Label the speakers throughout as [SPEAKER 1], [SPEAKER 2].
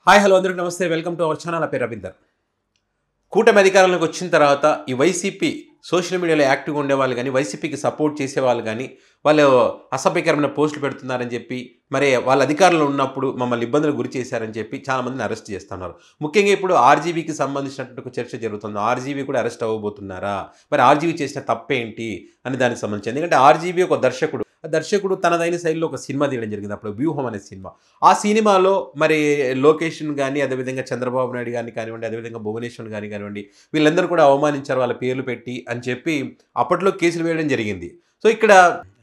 [SPEAKER 1] Hi hello అందరికీ నమస్తే. Welcome to our channel. నా పేరు రవీందర్. కూటమి అధికారంలోకి వచ్చిన తర్వాత ఈ వైసీపీ సోషల్ మీడియాలో యాక్టివ్గా ఉండేవాళ్ళు కానీ, వైసీపీకి సపోర్ట్ చేసేవాళ్ళు కానీ, వాళ్ళు అసభ్యకరమైన పోస్టులు పెడుతున్నారని చెప్పి, మరి వాళ్ళ అధికారంలో ఉన్నప్పుడు మమ్మల్ని ఇబ్బందులకు గురి చేశారని చెప్పి చాలామందిని అరెస్ట్ చేస్తున్నారు. ముఖ్యంగా ఇప్పుడు ఆర్జీవీకి సంబంధించినటువంటి ఒక చర్చ జరుగుతుంది. ఆర్జీవీ కూడా అరెస్ట్ అవ్వబోతున్నారా, మరి ఆర్జీవీ చేసిన తప్పేంటి అని దానికి సంబంధించి. ఎందుకంటే ఆర్జీవీ ఒక దర్శకుడు. ఆ దర్శకుడు తనదైన శైలిలో ఒక సినిమా తీయడం జరిగింది. అప్పుడు వ్యూహం అనే సినిమా. ఆ సినిమాలో మరి లోకేష్ను కానీ, అదేవిధంగా చంద్రబాబు నాయుడు గారిని కానివ్వండి, అదేవిధంగా భువనేశ్వర్ గారిని కానివ్వండి, వీళ్ళందరూ కూడా అవమానించారు, వాళ్ళ పేర్లు పెట్టి అని చెప్పి అప్పట్లో కేసులు వేయడం జరిగింది. సో ఇక్కడ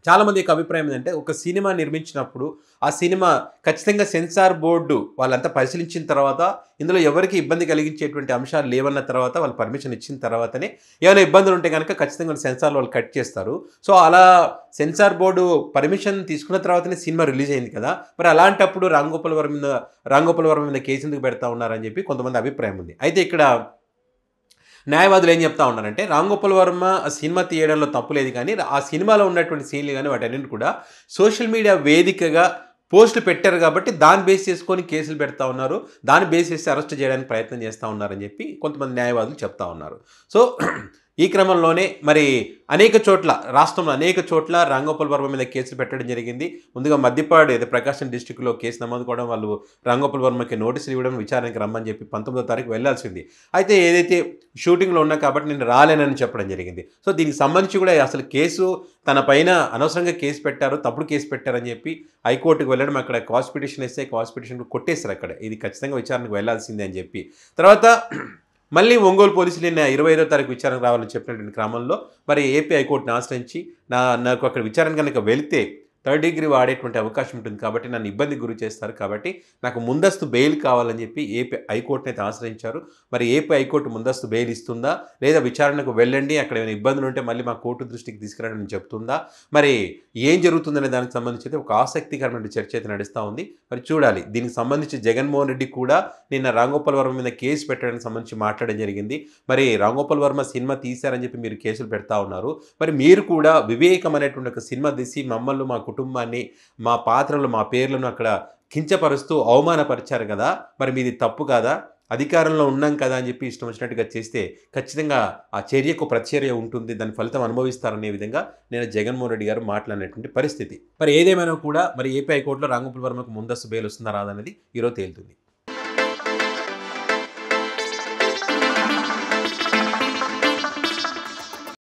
[SPEAKER 1] చాలామంది యొక్క అభిప్రాయం ఏంటంటే, ఒక సినిమా నిర్మించినప్పుడు ఆ సినిమా ఖచ్చితంగా సెన్సార్ బోర్డు వాళ్ళంతా పరిశీలించిన తర్వాత, ఇందులో ఎవరికి ఇబ్బంది కలిగించేటువంటి అంశాలు లేవన్న తర్వాత, వాళ్ళు పర్మిషన్ ఇచ్చిన తర్వాతనే ఏమైనా ఇబ్బందులు ఉంటే కనుక ఖచ్చితంగా సెన్సార్ వాళ్ళు కట్ చేస్తారు. సో అలా సెన్సార్ బోర్డు పర్మిషన్ తీసుకున్న తర్వాతనే సినిమా రిలీజ్ అయింది కదా. మరి అలాంటప్పుడు రామ్ గోపాల్ వర్మ మీద కేసు ఎందుకు పెడతా ఉన్నారని చెప్పి కొంతమంది అభిప్రాయం ఉంది. అయితే ఇక్కడ న్యాయవాదులు ఏం చెప్తా ఉన్నారంటే, రామ్ గోపాల్ వర్మ సినిమా తీయడంలో తప్పు లేదు, కానీ ఆ సినిమాలో ఉన్నటువంటి సీన్లు కానీ వాటన్నింటి కూడా సోషల్ మీడియా వేదికగా పోస్టులు పెట్టారు కాబట్టి దాన్ని బేస్ చేసుకొని కేసులు పెడతా ఉన్నారు, దాన్ని బేస్ చేసి అరెస్ట్ చేయడానికి ప్రయత్నం చేస్తూ ఉన్నారని చెప్పి కొంతమంది న్యాయవాదులు చెప్తా ఉన్నారు. సో ఈ క్రమంలోనే మరి రాష్ట్రంలో అనేక చోట్ల రామ్ గోపాల్ వర్మ మీద కేసులు పెట్టడం జరిగింది. ముందుగా మద్దిపాడు ఏదో ప్రకాశం డిస్టిక్లో కేసు నమోదు కూడా వాళ్ళు రామ్ గోపాల్ వర్మకి నోటీసులు ఇవ్వడం, విచారణకి రమ్మని చెప్పి 19వ తారీఖు వెళ్లాల్సింది. అయితే ఏదైతే షూటింగ్లో ఉన్నా కాబట్టి నేను రాలేనని చెప్పడం జరిగింది. సో దీనికి సంబంధించి కూడా అసలు కేసు తన పైన అనవసరంగా కేసు పెట్టారు, తప్పుడు కేసు పెట్టారని చెప్పి హైకోర్టుకు వెళ్ళడం, అక్కడ కాస్ పిటిషన్ వేస్తే కాస్ పిటిషన్ కొట్టేశారు. అక్కడ ఇది ఖచ్చితంగా విచారణకు వెళ్లాల్సిందే అని చెప్పి తర్వాత మళ్ళీ ఒంగోలు పోలీసులు నిన్న 25వ తారీఖు విచారణకు రావాలని చెప్పినటువంటి క్రమంలో మరి ఏపీ హైకోర్టును ఆశ్రయించి నాకు అక్కడ విచారణ కనుక వెళితే థర్డ్ డిగ్రీ వాడేటువంటి అవకాశం ఉంటుంది కాబట్టి నన్ను ఇబ్బందికి గురి చేస్తారు, కాబట్టి నాకు ముందస్తు బెయిల్ కావాలని చెప్పి ఏపీ హైకోర్టుని అయితే ఆశ్రయించారు. మరి ఏపీ హైకోర్టు ముందస్తు బెయిల్ ఇస్తుందా, లేదా విచారణకు వెళ్ళండి, అక్కడ ఏమైనా ఇబ్బందులు ఉంటే మళ్ళీ మా కోర్టు దృష్టికి తీసుకురావడం చెప్తుందా, మరి ఏం జరుగుతుందనే దానికి సంబంధించి అయితే ఒక ఆసక్తికరమైన చర్చ అయితే నడుస్తూ ఉంది. మరి చూడాలి. దీనికి సంబంధించి జగన్మోహన్ రెడ్డి కూడా నిన్న రామ్ గోపాల్ వర్మ మీద కేసు పెట్టడానికి సంబంధించి మాట్లాడడం జరిగింది. మరి రామ్ గోపాల్ వర్మ సినిమా తీశారని చెప్పి మీరు కేసులు పెడతా ఉన్నారు, మరి మీరు కూడా వివేకం అనేటువంటి ఒక సినిమా తీసి మమ్మల్ని, మా కుటుంబాన్ని, మా పాత్రలు, మా పేర్లను అక్కడ కించపరుస్తూ అవమానపరిచారు కదా, మరి మీది తప్పు కాదా, అధికారంలో ఉన్నాం కదా అని చెప్పి ఇష్టం వచ్చినట్టుగా చేస్తే ఖచ్చితంగా ఆ చర్యకు ప్రతిచర్య ఉంటుంది, దాని ఫలితం అనుభవిస్తారనే విధంగా నేను జగన్మోహన్ రెడ్డి గారు మాట్లాడినటువంటి పరిస్థితి. మరి ఏదేమైనా కూడా మరి ఏపీ హైకోర్టులో రామ్ గోపాల్ వర్మకు ముందస్తు బెయిల్ వస్తుందా రాదనేది ఈరోజు తేలుతుంది.